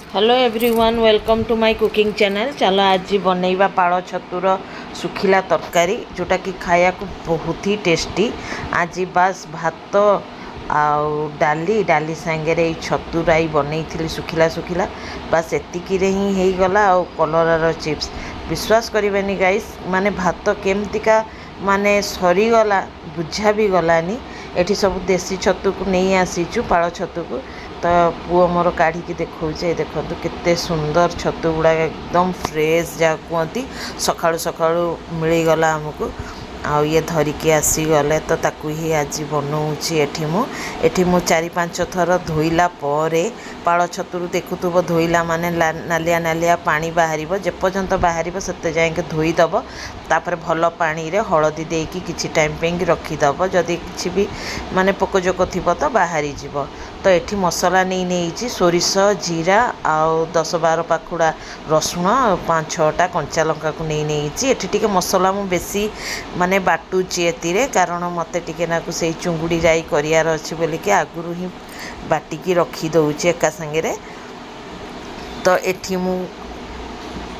Hello everyone welcome to my cooking channel. चलो आज बनैबा पाड़ छतुर सुखिला तरकारी जोटा कि खाया को बहुत ही टेस्टी। आज बास भात आउ डाली सांगे छतुराई बनई सुखिला सुखिला बास एतिकी ही गला। आउ कलरार चिप्स विश्वास करेनि गाइस, माने भात केमतिका माने सरीगला बुझा भी गलानी। एठी सब देसी छतु को नहीं आसीचु पाड़ छतु को। तो पुओ मोर काढ़ी देखा देखो केते सुंदर छतु गुड़ा एकदम फ्रेश जहाँ कहती सकाळु सकाळु मिलगला आमको। आउ ये धरिकी आसीगले तो ताकू ही आज बनाऊँगी। एठी मु 4-5 थर धोइला परे पाड़ छतुरु देखुथुब धोइला माने नालिया नालिया पानी बाहर जेपर्यंत बाहर से जाए धोईदब। तापर भल पानी रे हलदी देकी किछि टाइम पे रखीदब। जदि किछि भी माने पोकजोक थी तो बाहरी जीव। तो एठी मसला नहीं सोरिष जीरा आउ 10-12 पाखुड़ा रसुण 5-6टा कंचा लंका को नहीं टिके मसला मु बेसी माने बाटुची एतिरे, कारण मते टिके नाकु से चुंगुड़ी राई करियार अछि बोली कि आगुरु ही बाटिकी रखी दउची एका संगे। तो एठी मु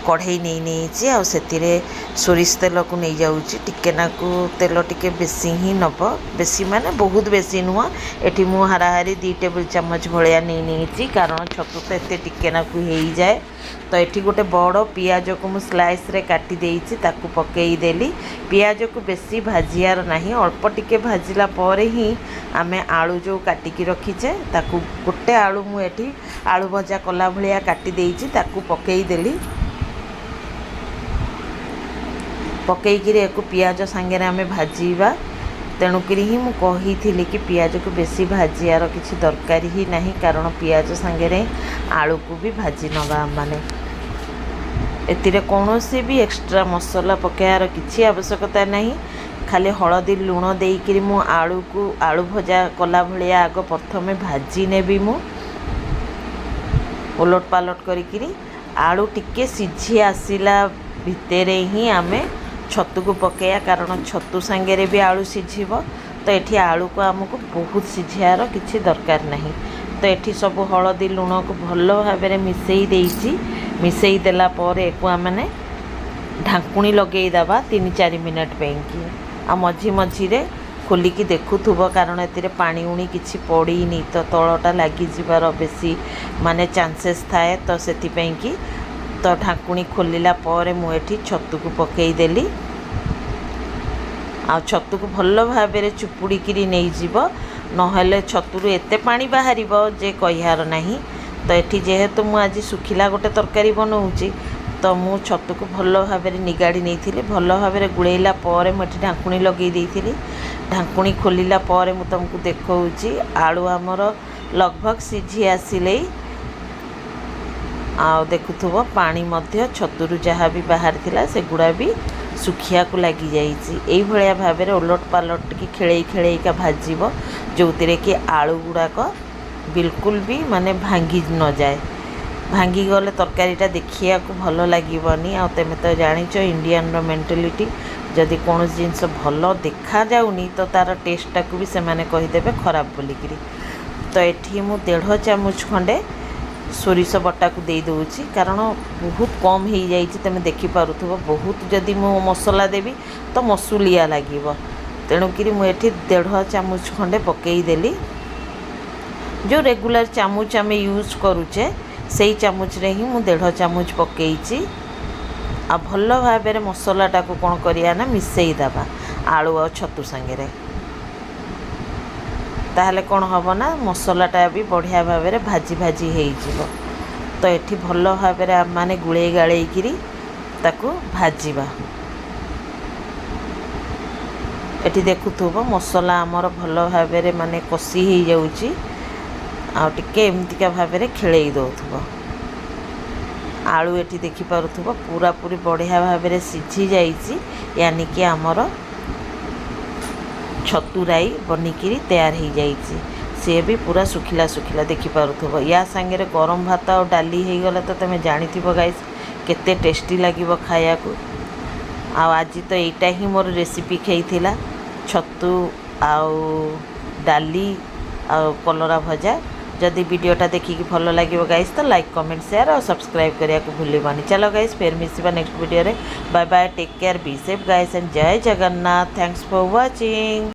कढ़ई नहीं आउ सेतिरे सोरिष तेल को नहीं जाऊँगी। टिके नाकु तेल टिके बेसी ही नब, बेसी माने बहुत बेसी नुह। एठी मु हाराहारी 2 टेबल चामच भलिया नहीं कारण छतु तो एते टिके नाकु हो जाए। तो एठी गोटे बड़ पियाज को मु स्लाइस रे काटी देइछि ताकू पकेई देली। पियाज को बेसी भाजियार नहीं, अल्प टिके भाजिला परे ही आमे आलू जो काटिकी रखीचे ताकू गोटे आलू मु एठी आलू भजा कला भलिया काटी देइछि ताकू पकेई देली। पकईकि एक पियाज सांगे आमे भाजीबा। तेणुक ही मु कही कि पियाज को बेसी भाजियार किसी दरकार ही नहीं, कारण पियाज सांगे आलू को भी भाजी नवा माने। एतिरे कौनसी भी एक्स्ट्रा मसला पकायार किसी आवश्यकता नहीं। खाली हलदी लुण देइकिरी मु आलू को आलू भजा कला भलिया आग प्रथमे भाजी नेबी। मु उलट पालट करिकिरी आलू टिके सिझी आसिला भितरे ही आमे छतु को पकेया, कारण छतु सांगे भी आलू सिझिब। तो एठी आलू को आमको बहुत सिझार किसी दरकार नहीं। तो एठी सब हलदी लुण को भल भाव मिसई देइछि। मिसई देला पर एको आमने ढाकुणी लगेईदबा 3-4 मिनट पेंकी। आ मझी मझीरे खोलिकी देखुथुब, कारण एतिरे पानी उणी किछि पड़ीनी तो तलटा लागी जिबार बेसी माने चांसेस थाए। तो सेति की तो ढाकुणी खोलिला पर मुझे छतु को पकई देली। आ छतु को भल भाव चुपुड़ी नहीं जीव, नहेले छतुरु एते पानी बाहर जे कहियार नहीं। तो ये जेहेतु मु आज सुखिला गोटे तरकारी बनाऊँगी तो मु छतु को भल भाव निगाड़ी नहीं, भल भाव गुड़ेला पर मुझे ढाकुणी लगे देती। ढाकुणी खोलिला पर मु तुमको देखौची आलू आमर लगभग सिझी आसिले। आ देखुथुब पानी मध्य छतुरु जहाँ भी बाहर थिला से गुड़ा भी सुखिया को लगी जाइछि। एई भलिया भाव में उलट पालट की खेलई का भाजीब, जो कि आलू गुड़ाक बिल्कुल भी माने भांगी न जाए। भांगी गले तरकारीटा देखिया को भल लगिबनी। आ तेमे तो जानिच इंडियन रो मेंटालिटी, जदि कौन जिनस भल देखा जाउनी तो तार टेस्टा को भी से माने कहीदेवे खराब बोलिकी। तो एठी मु 1.5 चामच खंडे सोरिष बटा को दे दूची, कारण बहुत कम हो जाए। तुम देखिपुव बहुत जदि मु मसला देवी तो मसुलिया लगे। तेणुक मुझे 1.5 चामच खंडे पकईदेली। जो रेगुलर चामच आम यूज करुचे से चामच रे ही मु 1.5 चामच पकईची। आ भल भाव मसलाटा को कौन करिया ना मिसईदबा आलू आ छतु सांगे। ताहले कौन हम ना मसलाटा भी बढ़िया भाव में भाजी भाजी हो। तो ये भल भाव माने गुड़े गाड़ेकी ताकू भाजीबा। एठी देखुथुब मसला आमर भल भाव में माने कषी हो जाउची। आ टिके एमतिका भाव में खेलई दउथुब। आलू एठी देखि पारुथुब पूरा पूरी बढ़िया भाव में सिझी जाइछि, यानी कि आमर छतुराई बनिकी तैयार हो जाइछि। सी भी पूरा सुखिला सुखिला देखिपुव। या सांगे गरम भात और डाली हो गला तो तुम जानिथिबो गाइस केते टेस्टी लागिबो खाया को। आज तो यहीटा ही मोर रेसिपी खाइथिला छतु आउ डाली आउ कलरा भजा। जदि वीडियोटा देखिए भल लगे गाइस तो लाइक कमेंट शेयर और सब्सक्राइब करने को भूलबानी। चलो गाइस फिर मिसिबा नेक्स्ट वीडियो रे। Bye bye, take care, be safe guys and Jai Jagannath. Thanks for watching.